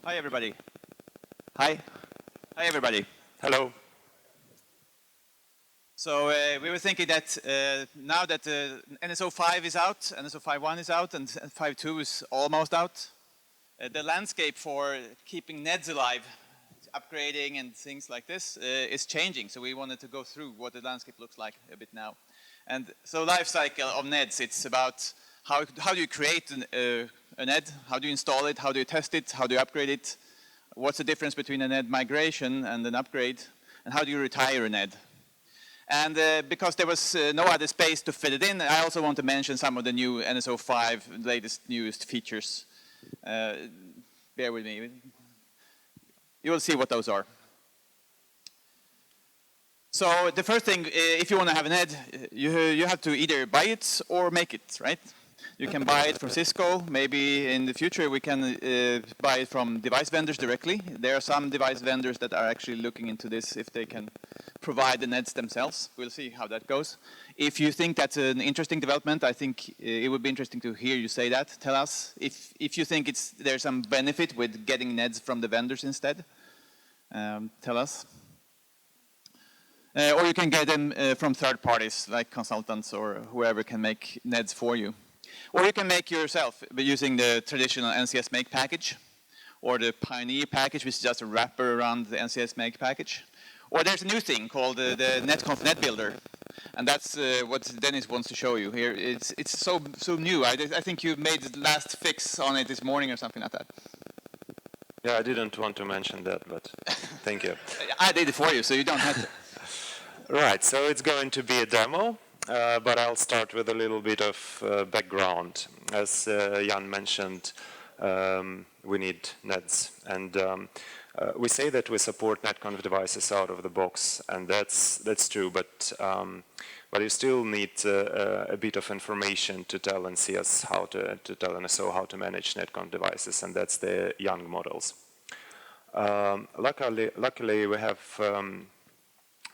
Hi, everybody. Hi. Hi, everybody. Hello. So we were thinking that now that NSO 5 is out, NSO 5.1 is out, and 5.2 is almost out, the landscape for keeping NEDs alive, upgrading and things like this is changing. So we wanted to go through what the landscape looks like a bit now. And so life cycle of NEDs, it's about how do you create a NED, how do you install it, how do you test it, how do you upgrade it, what's the difference between a NED migration and an upgrade, and how do you retire a NED. And because there was no other space to fit it in, I also want to mention some of the new NSO 5 newest features. Bear with me. You will see what those are. So the first thing, if you want to have a NED, you have to either buy it or make it, right? You can buy it from Cisco. Maybe in the future we can buy it from device vendors directly. There are some device vendors that are actually looking into this if they can provide the NEDs themselves. We'll see how that goes. If you think that's an interesting development, I think it would be interesting to hear you say that. Tell us if you think there's some benefit with getting NEDs from the vendors instead. Tell us. Or you can get them from third parties like consultants or whoever can make NEDs for you. Or you can make yourself using the traditional NCS Make package or the Pioneer package, which is just a wrapper around the NCS Make package. Or there's a new thing called the NetConf Net Builder. And that's what Dennis wants to show you here. It's so new. I think you made the last fix on it this morning or something like that. Yeah, I didn't want to mention that, but thank you. I did it for you, so you don't have to. Right, so it's going to be a demo. But I'll start with a little bit of background. As Jan mentioned, we need NEDs. And we say that we support NetConf devices out of the box, and that's true. But you still need a bit of information to tell NCS to tell NSO how to manage NetConf devices, and that's the young models. Luckily, we have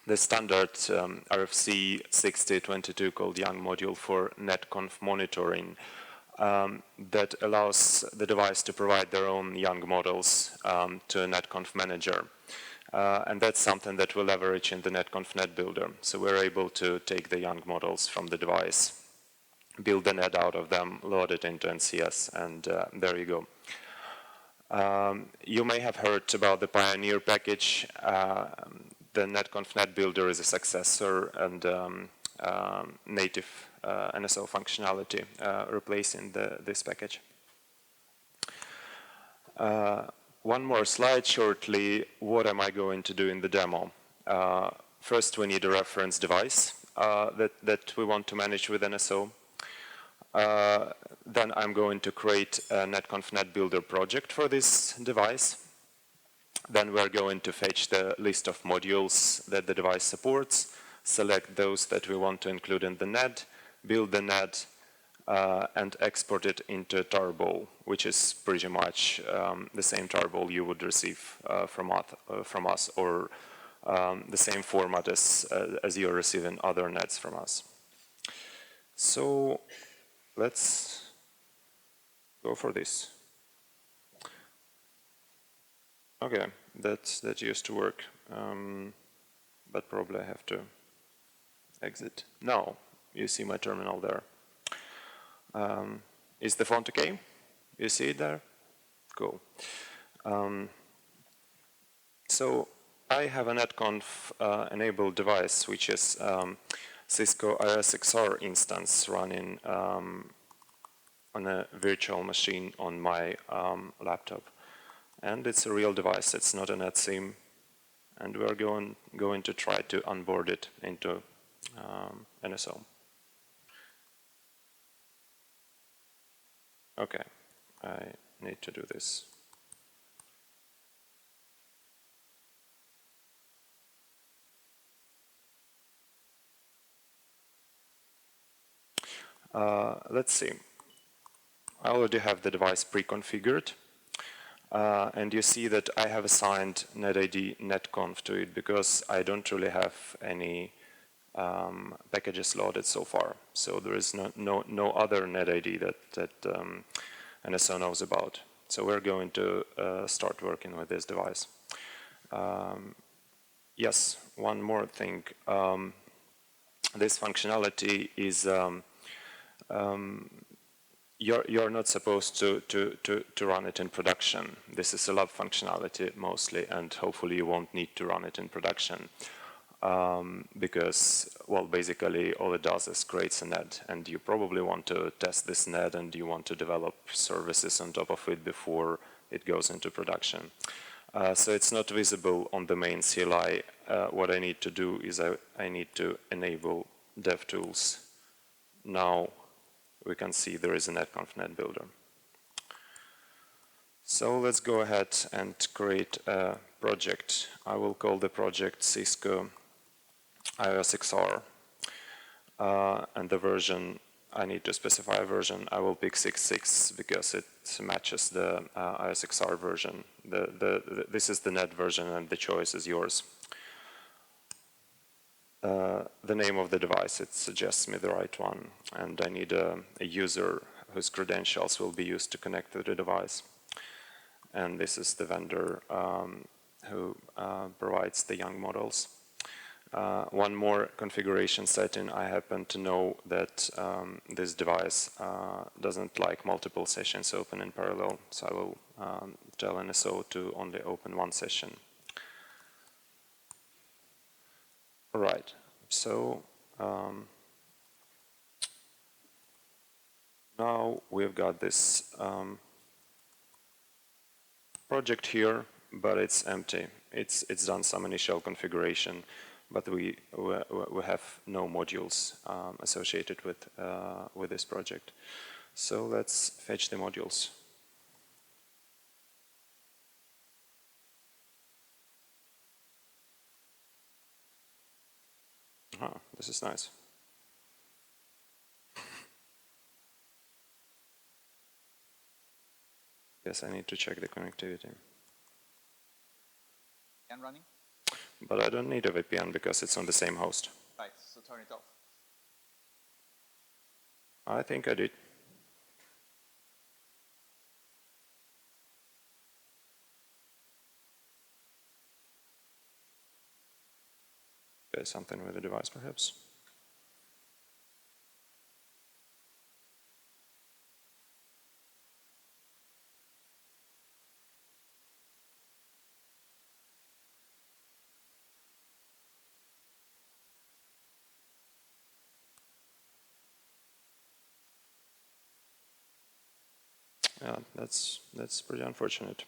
the standard RFC 6022 called Young module for NetConf monitoring that allows the device to provide their own Young models to a NetConf manager. And that's something that we leverage in the NetConf Net Builder. So we're able to take the Young models from the device, build the NED out of them, load it into NCS, and there you go. You may have heard about the Pioneer package. The NetConf Net Builder is a successor and native NSO functionality replacing this package. One more slide shortly. What am I going to do in the demo? First, we need a reference device that we want to manage with NSO. Then I'm going to create a NetConf Net Builder project for this device. Then we're going to fetch the list of modules that the device supports, select those that we want to include in the NED, build the NED, and export it into tarball, which is pretty much the same tarball you would receive from us, or the same format as you're receiving other NEDs from us. So let's go for this. Okay, that used to work, but probably I have to exit. Now, you see my terminal there. Is the font okay? You see it there? Cool. So I have a NetConf enabled device, which is Cisco ISXR instance running on a virtual machine on my laptop. And it's a real device, it's not a NetSIM, and we're going to try to onboard it into NSO. Okay, I need to do this. Let's see. I already have the device pre-configured. And you see that I have assigned ned-id NetConf to it because I don't really have any packages loaded so far. So there is no other ned-id that NSO knows about. So we're going to start working with this device. Yes, one more thing. This functionality is you're not supposed to run it in production. This is a lab functionality mostly, and hopefully you won't need to run it in production. Because, well, basically all it does is creates a NED, and you probably want to test this NED and you want to develop services on top of it before it goes into production. So it's not visible on the main CLI. What I need to do is I need to enable DevTools. Now we can see there is a NetConf NED builder. So let's go ahead and create a project. I will call the project Cisco IOSXR, and the version, I need to specify a version. I will pick 6.6 because it matches the IOSXR version. This is the NED version and the choice is yours. The name of the device, it suggests me the right one, and I need a user whose credentials will be used to connect to the device. And this is the vendor who provides the young models. One more configuration setting, I happen to know that this device doesn't like multiple sessions open in parallel, so I will tell NSO to only open one session. All right, so now we've got this project here, but it's empty. It's done some initial configuration, but we have no modules associated with this project. So let's fetch the modules. This is nice. Yes, I need to check the connectivity. And running? But I don't need a VPN because it's on the same host. Right, so turn it off. I think I did. Okay, something with the device perhaps. Yeah, that's pretty unfortunate.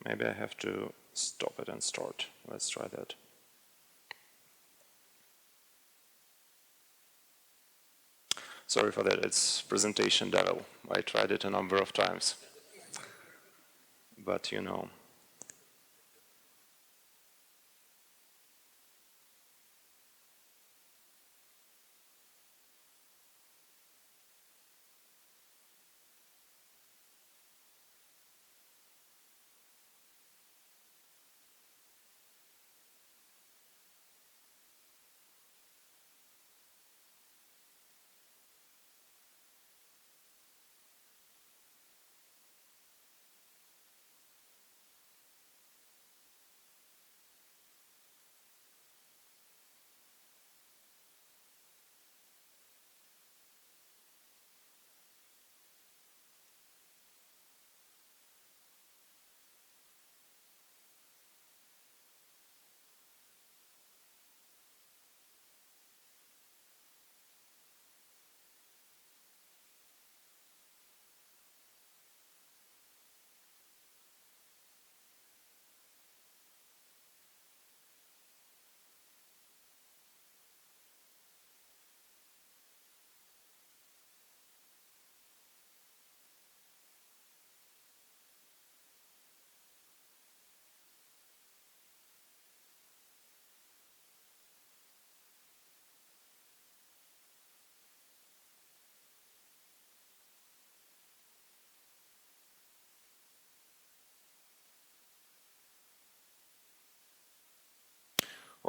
Maybe I have to stop it and start. Let's try that. Sorry for that, it's presentation devil. I tried it a number of times. But you know.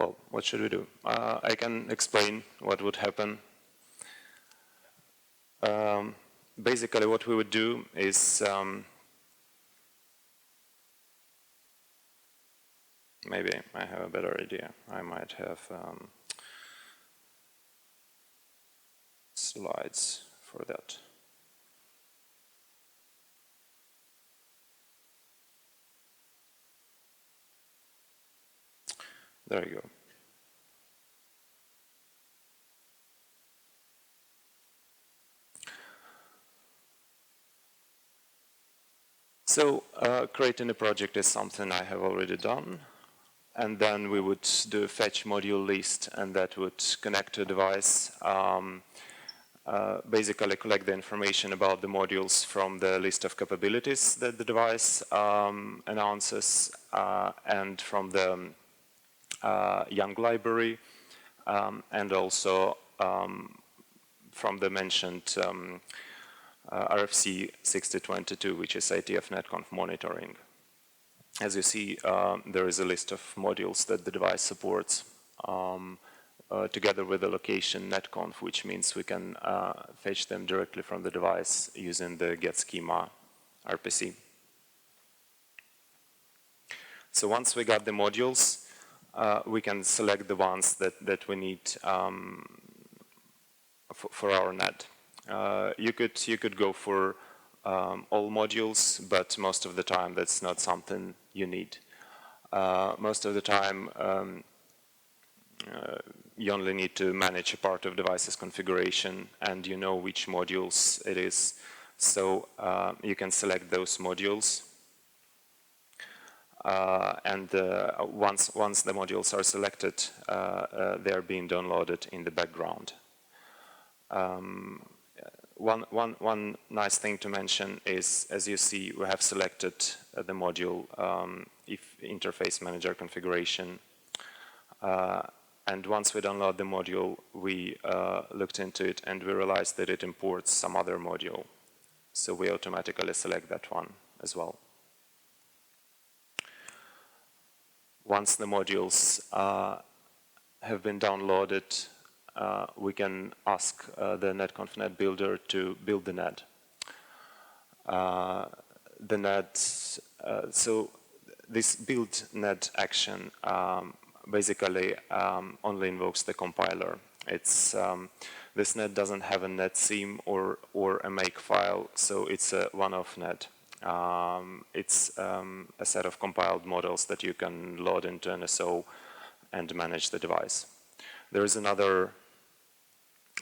well, what should we do? I can explain what would happen. Basically, what we would do is maybe I have a better idea. I might have slides for that. There you go. So creating a project is something I have already done. And then we would do a fetch module list, and that would connect to a device, basically collect the information about the modules from the list of capabilities that the device announces, and from the Young library, and also from the mentioned RFC 6022, which is ITF NetConf monitoring. As you see, there is a list of modules that the device supports, together with the location NetConf, which means we can fetch them directly from the device using the get schema RPC. So once we got the modules, we can select the ones that we need for our NED. You could go for all modules, but most of the time that's not something you need. Most of the time you only need to manage a part of device's configuration, and you know which modules it is. So you can select those modules, and once the modules are selected, they're being downloaded in the background. One nice thing to mention is, as you see, we have selected the module if interface manager configuration. And once we download the module, we looked into it and we realized that it imports some other module. So we automatically select that one as well. Once the modules have been downloaded, we can ask the NetConf NED builder to build the NED. The NED, so this build NED action basically only invokes the compiler. It's this NED doesn't have a NED seam or a make file, so it's a one-off NED. It's a set of compiled models that you can load into NSO and manage the device. There is another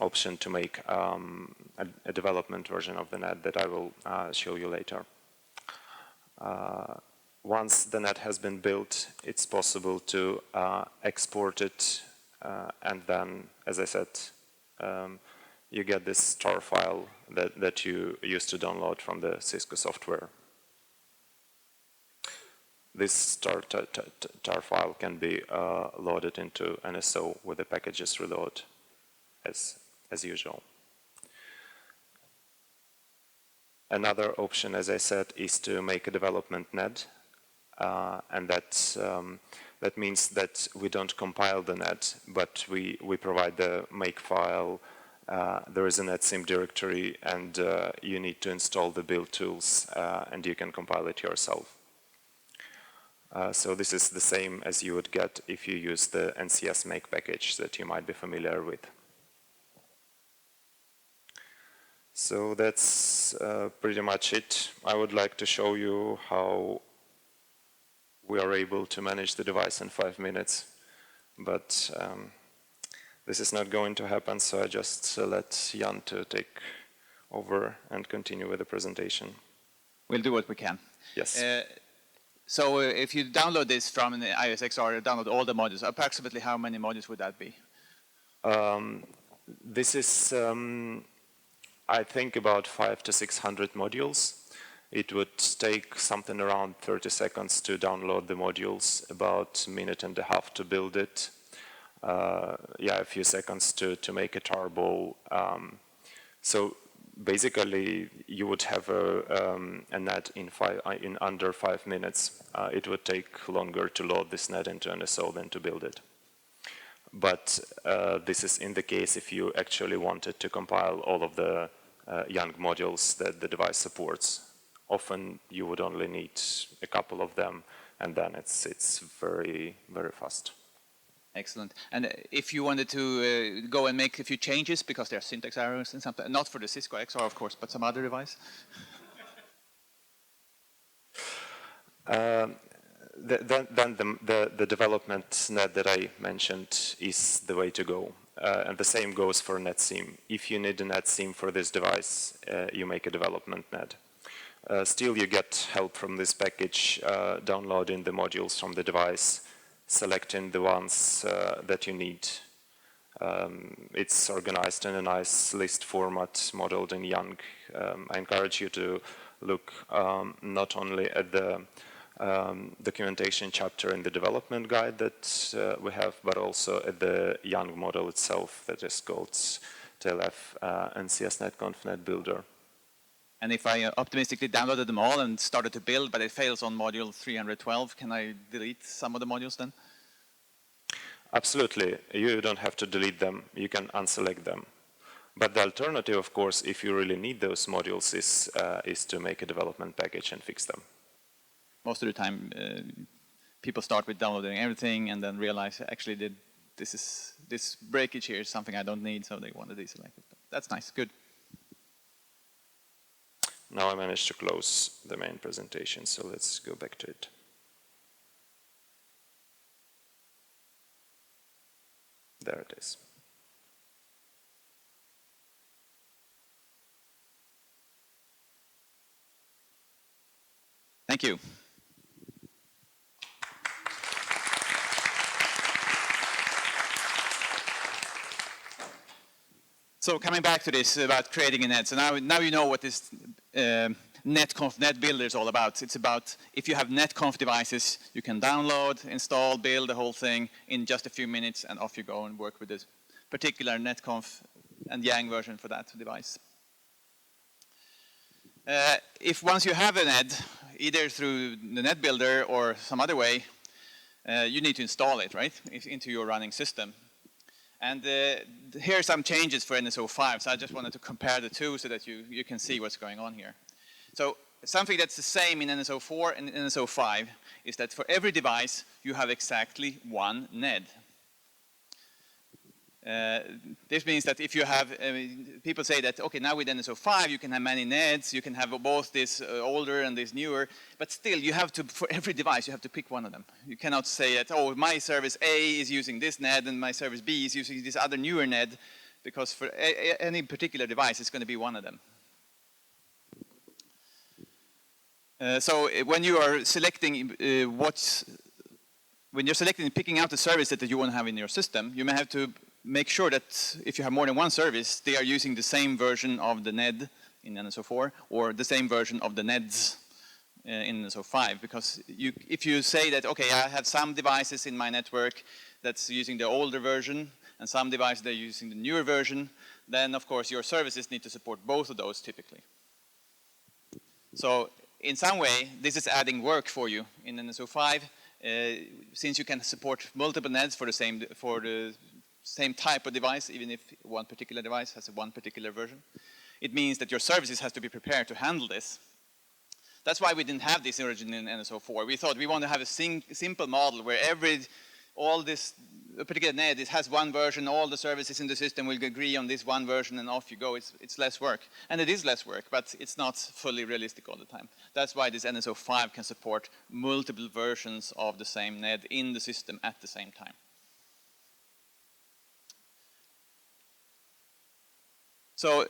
option to make a development version of the NED that I will show you later. Once the NED has been built, it's possible to export it, and then, as I said, you get this star file that you used to download from the Cisco software. This star file can be loaded into NSO with the packages reload as usual. Another option, as I said, is to make a development NED, and that means that we don't compile the NED, but we provide the make file. There is a netsim directory, and you need to install the build tools, and you can compile it yourself. So this is the same as you would get if you use the NCS make package that you might be familiar with. So that's pretty much it. I would like to show you how we are able to manage the device in 5 minutes, but this is not going to happen, so I just let Jan to take over and continue with the presentation. We'll do what we can. Yes. So if you download this from an ISXR, download all the modules, approximately how many modules would that be? This is, I think, about 500 to 600 modules. It would take something around 30 seconds to download the modules, about a minute and a half to build it. Yeah, a few seconds to make a tarball. So basically, you would have a NED in under 5 minutes. It would take longer to load this NED into NSO than to build it. but this is in the case if you actually wanted to compile all of the young modules that the device supports. Often you would only need a couple of them, and then it's very, very fast. Excellent. And if you wanted to go and make a few changes because there are syntax errors and something, not for the Cisco XR, of course, but some other device? Then the development NED that I mentioned is the way to go. And the same goes for NetSIM. If you need a NetSIM for this device, you make a development NED. Still, you get help from this package, downloading the modules from the device, selecting the ones that you need. It's organized in a nice list format, modeled in YANG. I encourage you to look not only at the documentation chapter in the development guide that we have, but also at the YANG model itself that is called TLF NCS NetConf Net Builder. And if I optimistically downloaded them all and started to build, but it fails on module 312, can I delete some of the modules then? Absolutely. You don't have to delete them. You can unselect them. But the alternative, of course, if you really need those modules, is to make a development package and fix them. Most of the time, people start with downloading everything and then realize actually this breakage here is something I don't need, so they want to deselect it. But that's nice. Good. Now I managed to close the main presentation, so let's go back to it. There it is. Thank you. So coming back to this about creating a NED. So now you know what this NetConf Net Builder is all about. It's about if you have NetConf devices, you can download, install, build the whole thing in just a few minutes, and off you go and work with this particular NetConf and YANG version for that device. If once you have a NED, either through the NED Builder or some other way, you need to install it, right, into your running system. And here are some changes for NSO 5. So I just wanted to compare the two so that you can see what's going on here. So something that's the same in NSO 4 and NSO 5 is that for every device, you have exactly one NED. This means that if you have, people say that, okay, now with NSO 5, you can have many NEDs, you can have both this older and this newer, but still you have to, for every device, you have to pick one of them. You cannot say that, oh, my service A is using this NED and my service B is using this other newer NED, because for any particular device, it's going to be one of them. So when you are selecting when you're selecting, picking out the service that you want to have in your system, you may have to make sure that if you have more than one service, they are using the same version of the NED in NSO 4 or the same version of the NEDs in NSO 5. Because if you say that, okay, I have some devices in my network that's using the older version and some devices that are using the newer version, then of course your services need to support both of those typically. So in some way, this is adding work for you in NSO 5. Since you can support multiple NEDs for the same type of device, even if one particular device has one particular version. It means that your services has to be prepared to handle this. That's why we didn't have this originally in NSO 4. We thought we want to have a simple model where all this particular NED, it has one version, all the services in the system will agree on this one version and off you go. It's less work. And it is less work, but it's not fully realistic all the time. That's why this NSO 5 can support multiple versions of the same NED in the system at the same time. So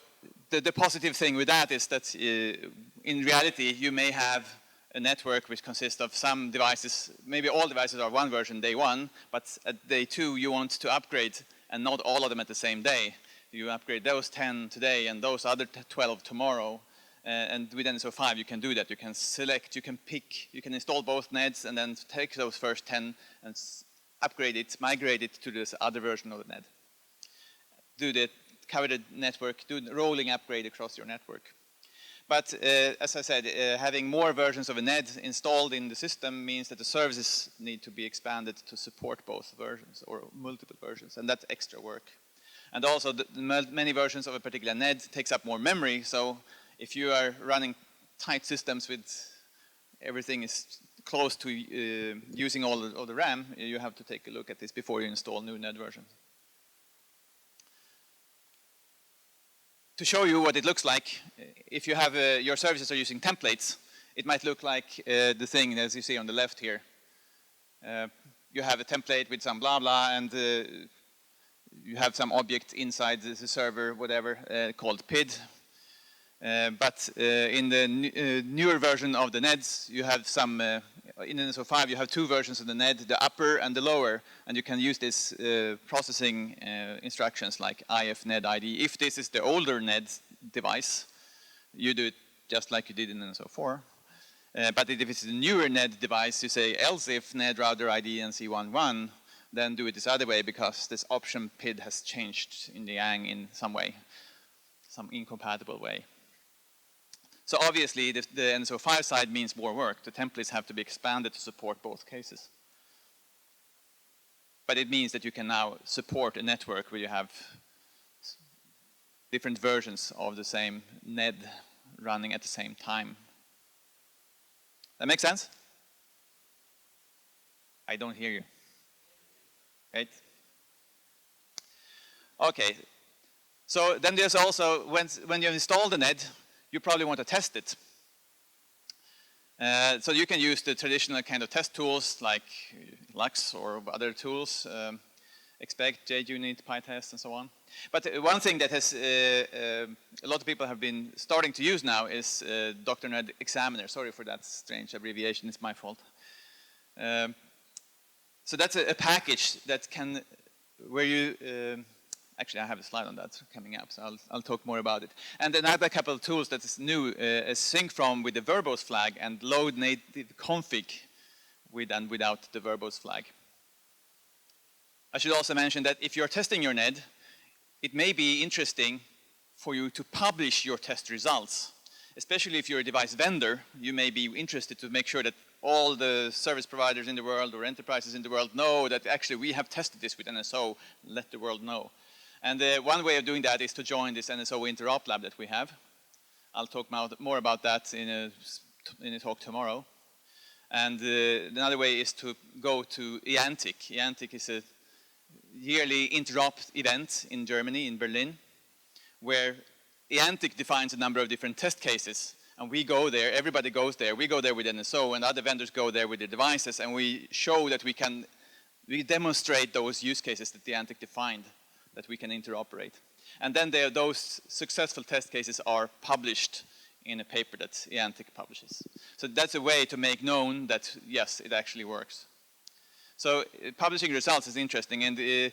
the positive thing with that is that in reality, you may have a network which consists of some devices, maybe all devices are one version day one, but at day 2 you want to upgrade and not all of them at the same day. You upgrade those 10 today and those other 12 tomorrow. And with NSO 5 you can do that. You can select, you can pick, you can install both NEDs and then take those first 10 and upgrade it, migrate it to this other version of the NED. Cover the network, do the rolling upgrade across your network. But as I said, having more versions of a NED installed in the system means that the services need to be expanded to support both versions or multiple versions, and that's extra work. And also, many versions of a particular NED takes up more memory, so if you are running tight systems with everything is close to using all the RAM, you have to take a look at this before you install new NED versions. To show you what it looks like, if you have your services are using templates, it might look like the thing as you see on the left here. You have a template with some blah blah, and you have some object inside the server, whatever, called PID. But in the newer version of the NEDs, you have some, in NSO 5, you have two versions of the NED, the upper and the lower, and you can use this processing instructions like if ned-id. If this is the older NED device, you do it just like you did in NSO 4. But if it's the newer NED device, you say else if ned router ID and C11, then do it this other way because this option PID has changed in the Yang in some way, some incompatible way. So obviously, the NSO 5 side means more work. The templates have to be expanded to support both cases. But it means that you can now support a network where you have different versions of the same NED running at the same time. That make sense? I don't hear you. Right? Okay. So then there's also, when you install the NED, you probably want to test it. So you can use the traditional kind of test tools like Lux or other tools, expect, JUnit, PyTest, and so on. But one thing that has a lot of people have been starting to use now is DrNED Examiner. Sorry for that strange abbreviation, it's my fault. So that's a package that can, where you, actually I have a slide on that coming up, so I'll talk more about it. And another couple of tools that is new is sync from with the verbose flag and load native config with and without the verbose flag. I should also mention that if you're testing your NED, it may be interesting for you to publish your test results. Especially if you're a device vendor, you may be interested to make sure that all the service providers in the world or enterprises in the world know that actually we have tested this with NSO, let the world know. And one way of doing that is to join this NSO Interop Lab that we have. I'll talk more about that in a talk tomorrow. And another way is to go to EANTIC. EANTIC is a yearly interop event in Germany, in Berlin, where EANTIC defines a number of different test cases. And we go there, everybody goes there. We go there with NSO, and other vendors go there with their devices, and we show that we demonstrate those use cases that the EANTIC defined, that we can interoperate. And then those successful test cases are published in a paper that EANTIC publishes. So that's a way to make known that, yes, it actually works. So publishing results is interesting, and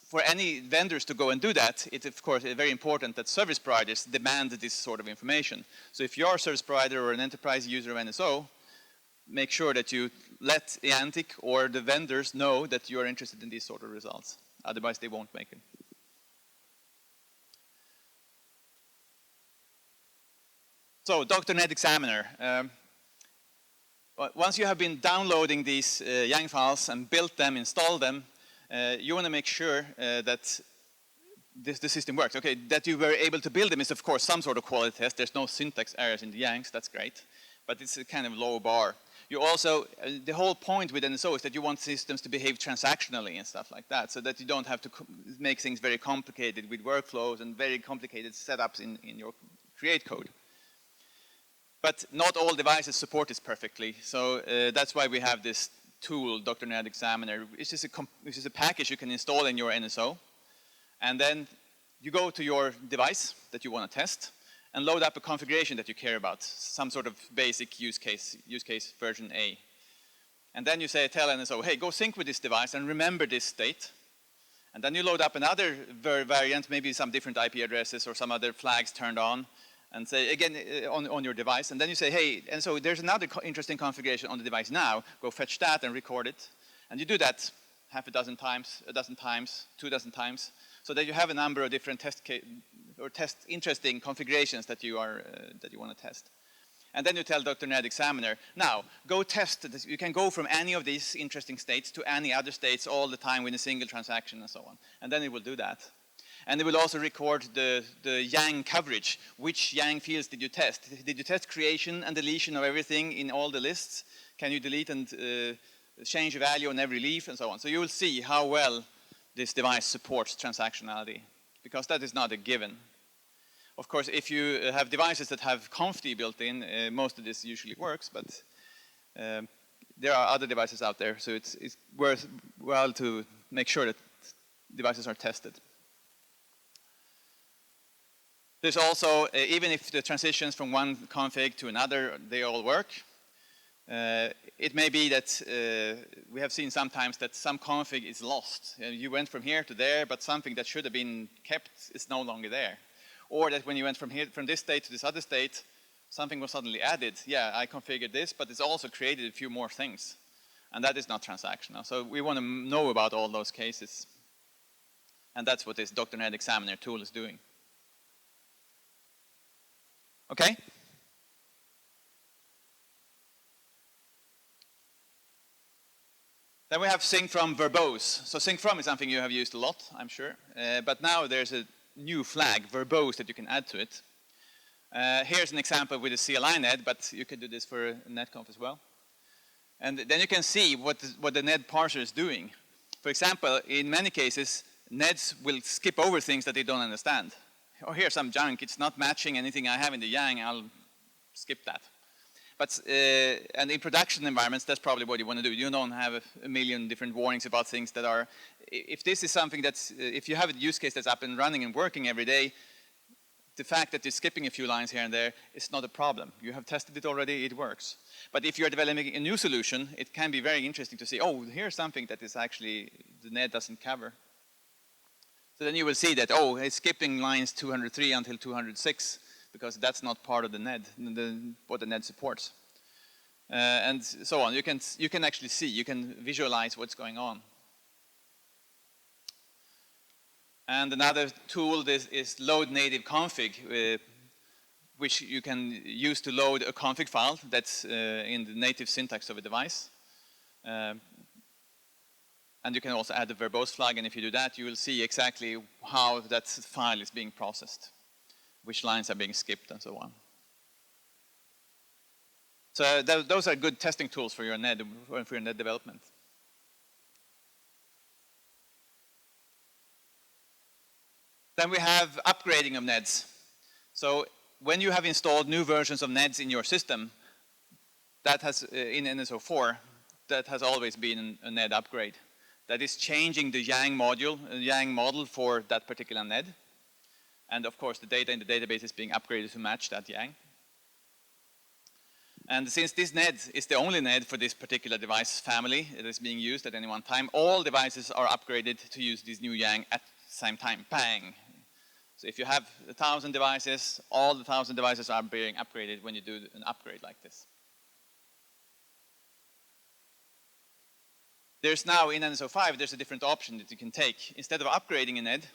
for any vendors to go and do that, it's of course very important that service providers demand this sort of information. So if you're a service provider or an enterprise user of NSO, make sure that you let EANTIC or the vendors know that you're interested in these sort of results. Otherwise, they won't make it. So, DrNED Examiner. Once you have been downloading these YANG files and built them, installed them, you want to make sure that the system works. Okay, that you were able to build them is of course some sort of quality test. There's no syntax errors in the YANGs, that's great. But it's a kind of low bar. You also, the whole point with NSO is that you want systems to behave transactionally and stuff like that, so that you don't have to make things very complicated with workflows and very complicated setups in your create code. But not all devices support this perfectly, so that's why we have this tool, DrNED Examiner, which is a package you can install in your NSO. And then you go to your device that you want to test and load up a configuration that you care about, some sort of basic use case version A. And then you say, tell NSO, hey, go sync with this device and remember this state. And then you load up another variant, maybe some different IP addresses or some other flags turned on, and say, again, on your device. And then you say, hey, and so there's another interesting configuration on the device now. Go fetch that and record it. And you do that half a dozen times, a dozen times, 2 dozen times. so that you have a number of different interesting configurations that you want to test. And then you tell DrNED examiner, now, go test this. You can go from any of these interesting states to any other states all the time with a single transaction and so on. And then it will do that. And it will also record the Yang coverage. Which Yang fields did you test? Did you test creation and deletion of everything in all the lists? Can you delete and change a value on every leaf and so on? So you will see how well this device supports transactionality, because that is not a given. Of course, if you have devices that have conf-d built in, most of this usually works, but there are other devices out there, so it's worthwhile to make sure that devices are tested. There's also, even if the transitions from one config to another, they all work, it may be that we have seen sometimes that some config is lost. You went from here to there, but something that should have been kept is no longer there. Or that when you went from this state to this other state, something was suddenly added. Yeah, I configured this, but it's also created a few more things. And that is not transactional. So we want to know about all those cases. And that's what this DrNED examiner tool is doing. Okay? Then we have sync from verbose. So sync from is something you have used a lot, I'm sure. But now there's a new flag, verbose, that you can add to it. Here's an example with a CLI NED, but you can do this for NetConf as well. And then you can see what the NED parser is doing. For example, in many cases, NEDs will skip over things that they don't understand. Oh, here's some junk, it's not matching anything I have in the Yang, I'll skip that. But, and in production environments, that's probably what you want to do. You don't have a million different warnings about things that are, if this is something that's, if you have a use case that's up and running and working every day, the fact that you're skipping a few lines here and there is not a problem. You have tested it already, it works. But if you're developing a new solution, it can be very interesting to see, oh, here's something that is actually, the NED doesn't cover. So then you will see that, oh, it's skipping lines 203 until 206, because that's not part of the NED, what the NED supports. And so on. You can actually see, you can visualize what's going on. And another tool is load native config, which you can use to load a config file that's in the native syntax of a device. And you can also add the verbose flag, and if you do that, you will see exactly how that file is being processed, which lines are being skipped, and so on. So those are good testing tools for your NED, for your NED development. Then we have upgrading of NEDs. So when you have installed new versions of NEDs in your system, that has, in NSO 4, that has always been a NED upgrade. That is changing the Yang module, Yang model for that particular NED. And of course, the data in the database is being upgraded to match that Yang. And since this NED is the only NED for this particular device family that is being used at any one time, all devices are upgraded to use this new Yang at the same time. Bang! So if you have 1,000 devices, all the 1,000 devices are being upgraded when you do an upgrade like this. There's now, in NSO 5, there's a different option that you can take. Instead of upgrading a NED,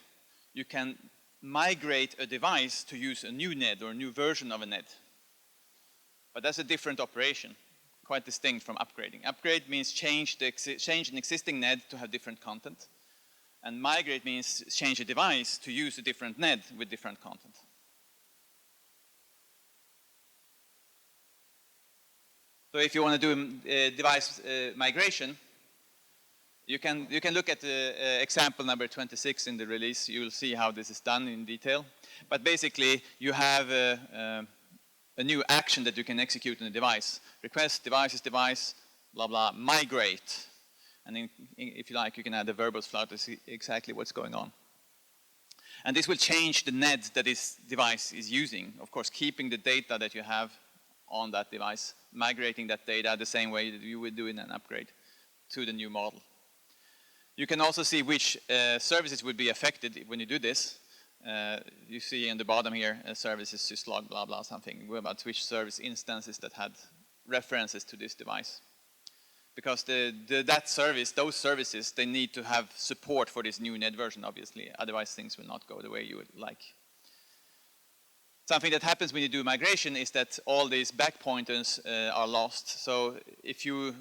you can migrate a device to use a new NED or a new version of a NED. But that's a different operation, quite distinct from upgrading. Upgrade means change an existing NED to have different content. And migrate means change a device to use a different NED with different content. So if you want to do a device migration, you can look at the example number 26 in the release. You will see how this is done in detail. But basically, you have a new action that you can execute on the device. Request devices device, blah, blah, migrate. And if you like, you can add the verbose flag to see exactly what's going on. And this will change the NED that this device is using. Of course, keeping the data that you have on that device, migrating that data the same way that you would do in an upgrade to the new model. You can also see which services would be affected when you do this. You see in the bottom here, services syslog, blah, blah, something about which service instances that had references to this device. because that service, those services, they need to have support for this new NED version, obviously. Otherwise, things will not go the way you would like. Something that happens when you do migration is that all these back pointers are lost. So if you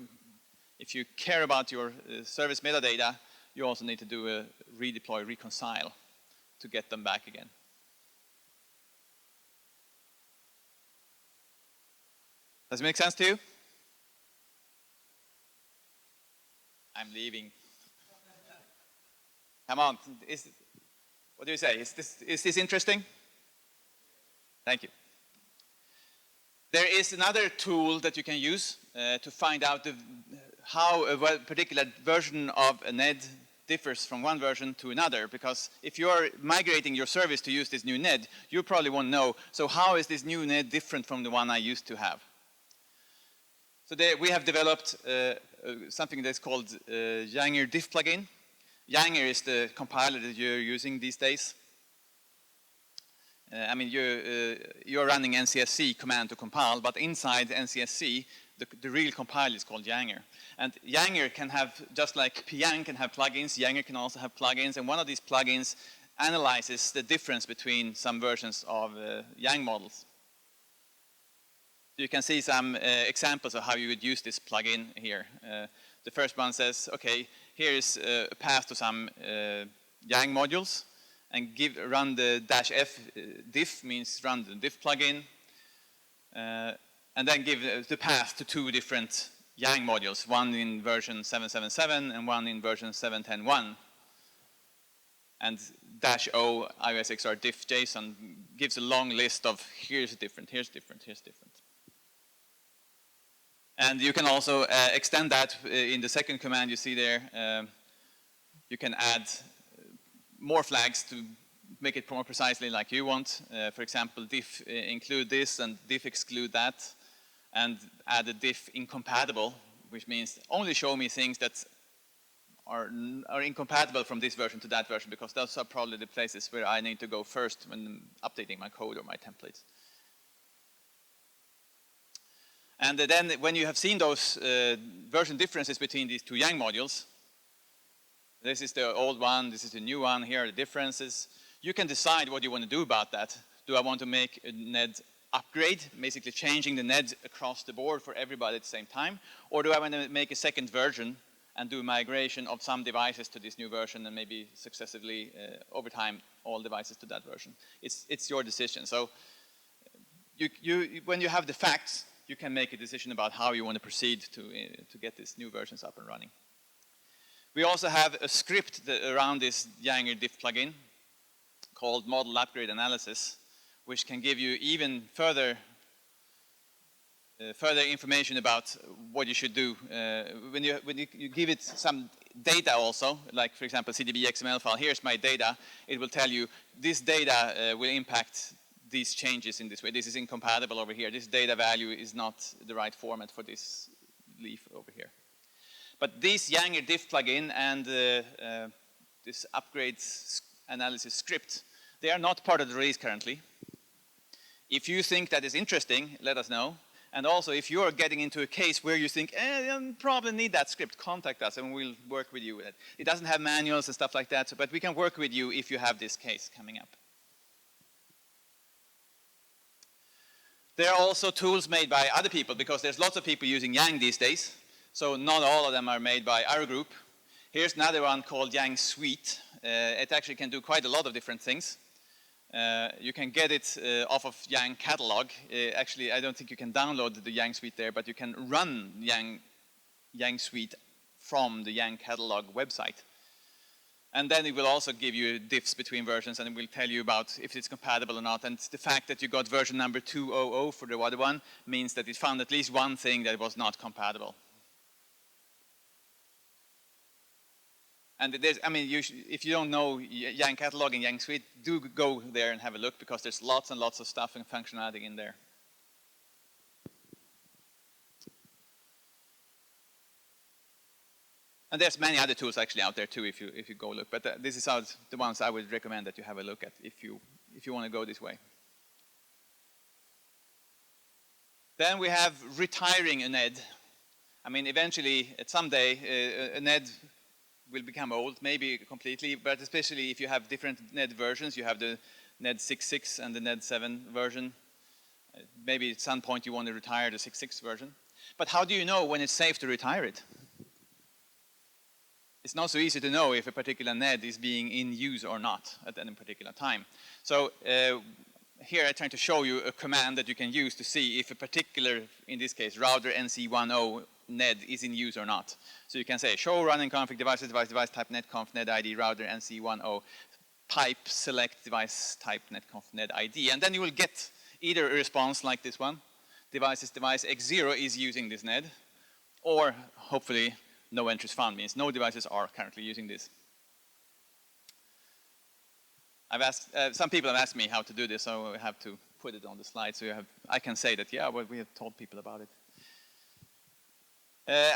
care about your service metadata, you also need to do a redeploy, reconcile to get them back again. Does it make sense to you? I'm leaving. Come on, what do you say? Is this interesting? Thank you. There is another tool that you can use to find out how a particular version of a NED differs from one version to another, because if you're migrating your service to use this new NED, you probably want to know, so how is this new NED different from the one I used to have? So we have developed something that's called Yanger diff plugin. Yanger is the compiler that you're using these days. I mean, you're running NCSC command to compile, but inside NCSC, the real compiler is called Yanger. And Yanger can have, just like Pyang can have plugins, Yanger can also have plugins, and one of these plugins analyzes the difference between some versions of Yang models. You can see some examples of how you would use this plugin here. The first one says, okay, here is a path to some Yang modules, and run the -f diff, means run the diff plugin, and then give the path to two different Yang modules, one in version 777 and one in version 7.10.1. And -o IOSXR diff JSON gives a long list of here's different, here's different, here's different. And you can also extend that in the second command you see there. You can add more flags to make it more precisely like you want. For example, diff include this and diff exclude that, and add a diff incompatible, which means only show me things that are incompatible from this version to that version, because those are probably the places where I need to go first when updating my code or my templates. And then when you have seen those version differences between these two Yang modules, this is the old one, this is the new one, here are the differences. You can decide what you want to do about that. Do I want to make a NED upgrade, basically changing the NED across the board for everybody at the same time? Or do I want to make a second version and do migration of some devices to this new version and maybe successively, over time, all devices to that version? It's your decision. So when you have the facts, you can make a decision about how you want to proceed to get these new versions up and running. We also have a script around this Yanger diff plugin called Model Upgrade Analysis, which can give you even further information about what you should do. When you give it some data also, like for example CDB XML file, here's my data, it will tell you this data will impact these changes in this way. This is incompatible over here. This data value is not the right format for this leaf over here. But this Yanger diff plugin and this upgrade analysis script, they are not part of the release currently. If you think that is interesting, let us know. And also, if you're getting into a case where you think, you probably need that script, contact us and we'll work with you with it. It doesn't have manuals and stuff like that, but we can work with you if you have this case coming up. There are also tools made by other people, because there's lots of people using Yang these days. So not all of them are made by our group. Here's another one called Yang Suite. It actually can do quite a lot of different things. You can get it off of Yang catalog. Actually, I don't think you can download the Yang Suite there, but you can run Yang Suite from the Yang catalog website. And then it will also give you diffs between versions, and it will tell you about if it's compatible or not. And the fact that you got version number 200 for the other one means that it found at least one thing that was not compatible. And there's, I mean, if you don't know Yang catalog and Yang Suite, do go there and have a look, because there's lots and lots of stuff and functionality in there. And there's many other tools actually out there too, if you go look. But this is the ones I would recommend that you have a look at if you want to go this way. Then we have retiring a NED. I mean, eventually, at some day, a NED will become old, maybe completely, but especially if you have different NED versions, you have the NED 6.6 and the NED 7 version. Maybe at some point you want to retire the 6.6 version. But how do you know when it's safe to retire it? It's not so easy to know if a particular NED is being in use or not at any particular time. So here I'm trying to show you a command that you can use to see if a particular, in this case, router NC10 NED is in use or not. So you can say show running config devices, device type netconf ned-id router NC10 pipe select device type netconf ned-id, and then you will get either a response like this one, device X0 is using this NED, or hopefully no entries found, means no devices are currently using this. I've asked, some people have asked me how to do this, so I have to put it on the slide so I can say that, yeah, well, we have told people about it.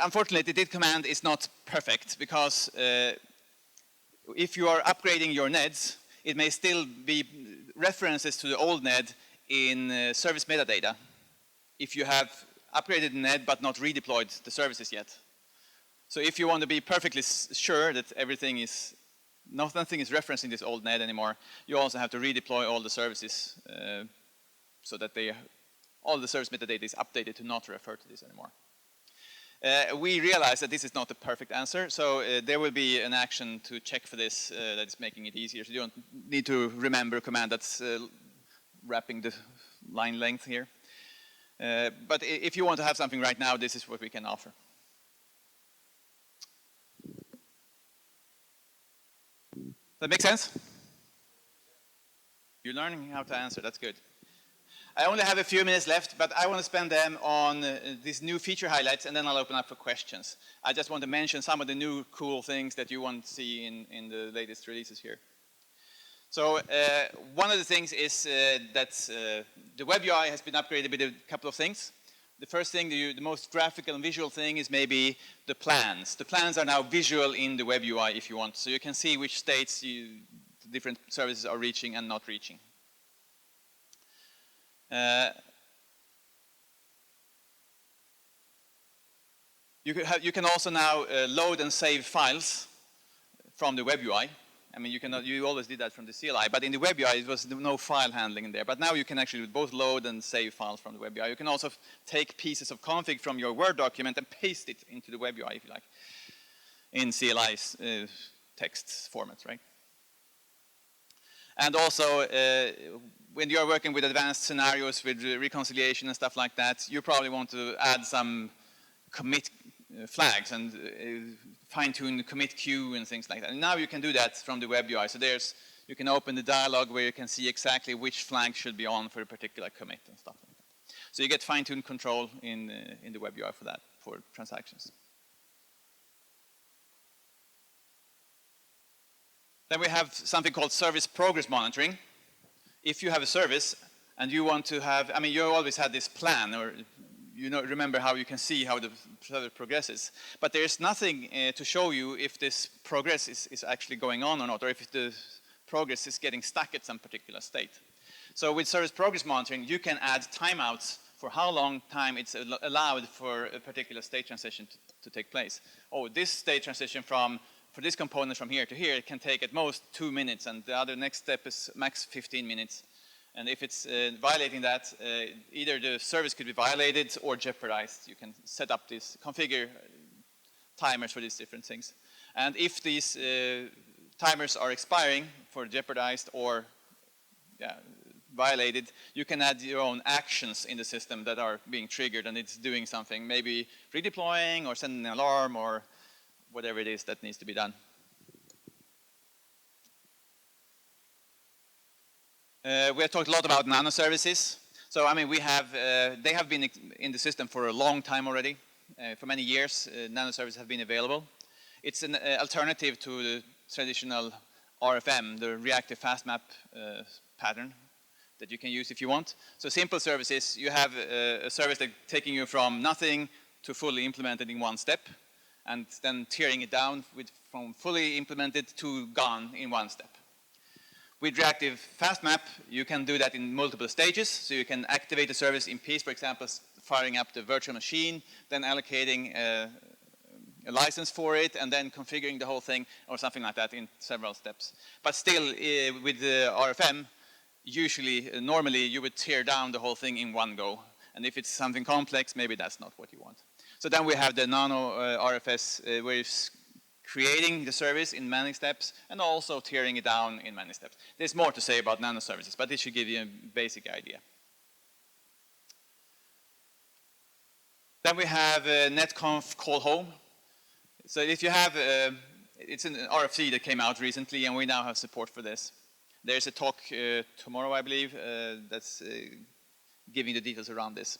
Unfortunately, the did command is not perfect because if you are upgrading your NEDs, it may still be references to the old NED in service metadata if you have upgraded the NED but not redeployed the services yet. So if you want to be perfectly sure that nothing is referencing this old NED anymore, you also have to redeploy all the services so that all the service metadata is updated to not refer to this anymore. We realize that this is not the perfect answer, so there will be an action to check for this that is making it easier. So you don't need to remember a command that's wrapping the line length here. But if you want to have something right now, this is what we can offer. That make sense? You're learning how to answer, that's good. I only have a few minutes left, but I want to spend them on these new feature highlights, and then I'll open up for questions. I just want to mention some of the new cool things that you want to see in the latest releases here. So one of the things is that the web UI has been upgraded with a couple of things. The first thing, the most graphical and visual thing is maybe the plans. The plans are now visual in the web UI if you want. So you can see which states the different services are reaching and not reaching. You can also now load and save files from the web UI. I mean, you always did that from the CLI, but in the web UI, it was no file handling in there. But now you can actually both load and save files from the web UI. You can also take pieces of config from your Word document and paste it into the web UI, if you like, in CLI's text formats, right? And also, when you're working with advanced scenarios with reconciliation and stuff like that, you probably want to add some commit flags and fine-tune the commit queue and things like that. And now you can do that from the web UI. So you can open the dialog where you can see exactly which flag should be on for a particular commit and stuff like that. So you get fine-tuned control in the web UI for that, for transactions. Then we have something called service progress monitoring. If you have a service and you want to have, I mean, you always had this plan, or remember how you can see how the service progresses. But there's nothing to show you if this progress is actually going on or not, or if the progress is getting stuck at some particular state. So with service progress monitoring, you can add timeouts for how long time it's allowed for a particular state transition to take place. Oh, this state transition for this component from here to here, it can take at most 2 minutes, and the other next step is max 15 minutes. And if it's violating that, either the service could be violated or jeopardized. You can set up these, configure timers for these different things. And if these timers are expiring for jeopardized or violated, you can add your own actions in the system that are being triggered and it's doing something, maybe redeploying or sending an alarm or whatever it is that needs to be done. We have talked a lot about Nano Services. So, I mean, they have been in the system for a long time already. For many years, Nano Services have been available. It's an alternative to the traditional RFM, the reactive fast map pattern that you can use if you want. So simple services, you have a service that taking you from nothing to fully implemented in one step, and then tearing it down from fully implemented to gone in one step. With reactive fast map, you can do that in multiple stages. So you can activate the service in piece, for example, firing up the virtual machine, then allocating a license for it, and then configuring the whole thing, or something like that in several steps. But still, with the RFM, usually, normally, you would tear down the whole thing in one go. And if it's something complex, maybe that's not what you want. So then we have the Nano RFS, where it's creating the service in many steps, and also tearing it down in many steps. There's more to say about Nano Services, but this should give you a basic idea. Then we have NetConf call home. So if you have, it's an RFC that came out recently, and we now have support for this. There's a talk tomorrow, I believe, that's giving the details around this.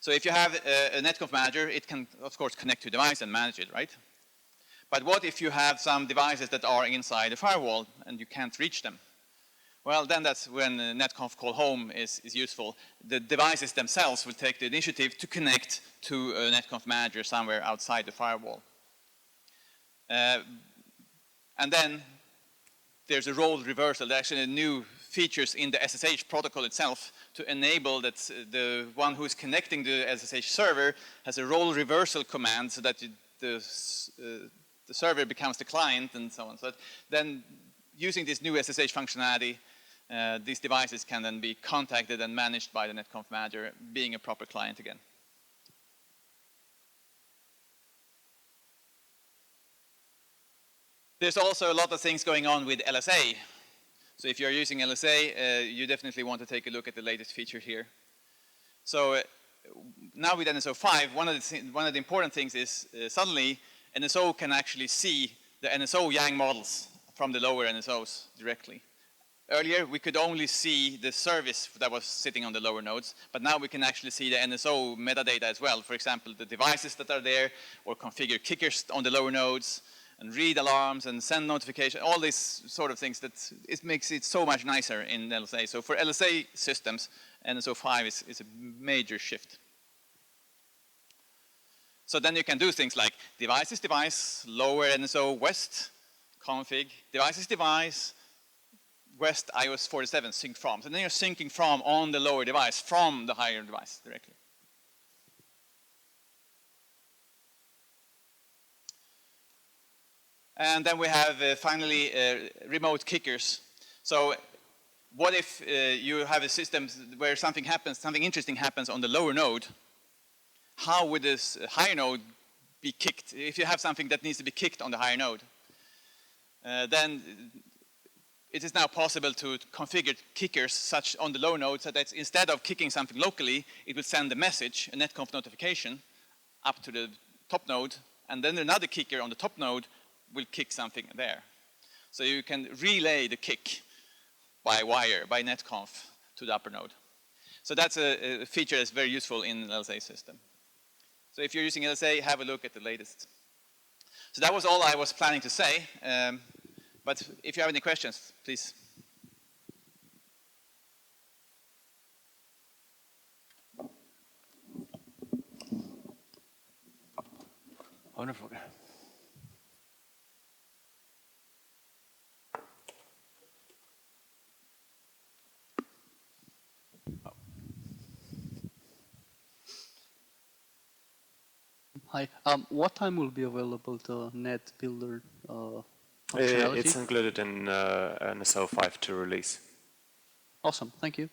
So if you have a NetConf manager, it can, of course, connect to a device and manage it, right? But what if you have some devices that are inside a firewall and you can't reach them? Well, then that's when NetConf call home is useful. The devices themselves will take the initiative to connect to a NetConf manager somewhere outside the firewall. And then there's a role reversal. There's actually new features in the SSH protocol itself to enable that the one who is connecting the SSH server has a role reversal command so that the server becomes the client and so on. So then using this new SSH functionality, these devices can then be contacted and managed by the NetConf manager, being a proper client again. There's also a lot of things going on with LSA. So if you're using LSA, you definitely want to take a look at the latest feature here. So now with NSO 5, one of the important things is suddenly NSO can actually see the NSO YANG models from the lower NSOs directly. Earlier, we could only see the service that was sitting on the lower nodes, but now we can actually see the NSO metadata as well. For example, the devices that are there, or configure kickers on the lower nodes, and read alarms and send notifications, all these sort of things that it makes it so much nicer in LSA. So for LSA systems, NSO 5 is a major shift. So then you can do things like devices device, lower NSO west config, devices device, west iOS 47 sync from. So then you're syncing from on the lower device from the higher device directly. And then we have finally remote kickers. So what if you have a system where something happens, something interesting happens on the lower node? How would this higher node be kicked? If you have something that needs to be kicked on the higher node, then it is now possible to configure kickers such on the lower node so that instead of kicking something locally, it will send a message, a netconf notification, up to the top node, and then another kicker on the top node will kick something there. So you can relay the kick by wire, by netconf to the upper node. So that's a feature that's very useful in an LSA system. So if you're using LSA, have a look at the latest. So that was all I was planning to say. But if you have any questions, please. Wonderful. Hi. What time will be available the NED Builder functionality? It's included in NSO 5.2 release. Awesome. Thank you.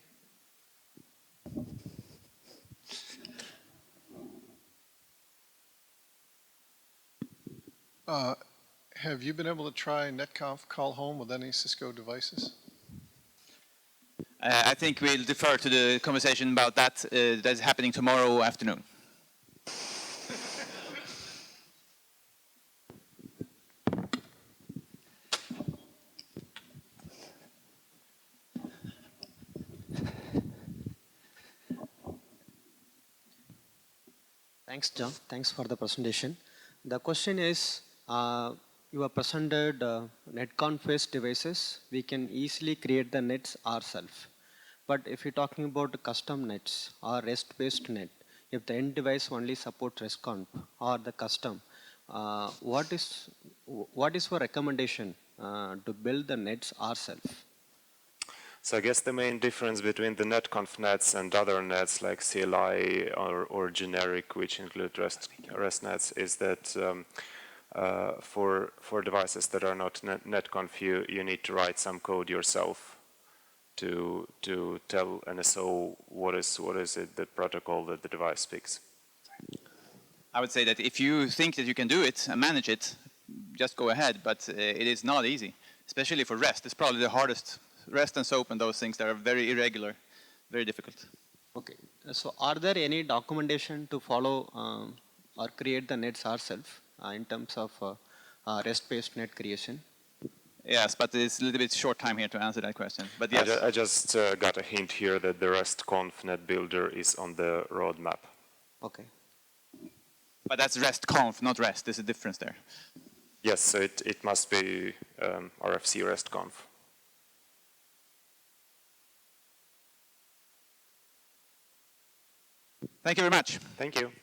Have you been able to try NetConf call home with any Cisco devices? I think we'll defer to the conversation about that. That's happening tomorrow afternoon. Thanks, John. Thanks for the presentation. The question is, you have presented NetConf devices. We can easily create the nets ourselves. But if you're talking about custom nets or REST-based net, if the end device only supports RESTconf or the custom, what is your recommendation to build the nets ourselves? So I guess the main difference between the NetConf nets and other nets like CLI or generic, which include REST nets, is that for devices that are not NetConf, you need to write some code yourself to tell NSO what is it, the protocol that the device speaks. I would say that if you think that you can do it and manage it, just go ahead, but it is not easy, especially for REST. It's probably the hardest. REST and SOAP and those things that are very irregular, very difficult. Okay. So are there any documentation to follow or create the nets ourselves in terms of REST-based net creation? Yes, but it's a little bit short time here to answer that question. But yes. I just got a hint here that the REST-conf net builder is on the roadmap. Okay. But that's REST-conf, not REST. There's a difference there. Yes, so it must be RFC REST-conf. Thank you very much. Thank you.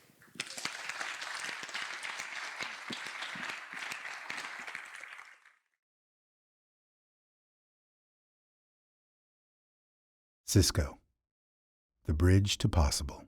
Cisco, the bridge to possible.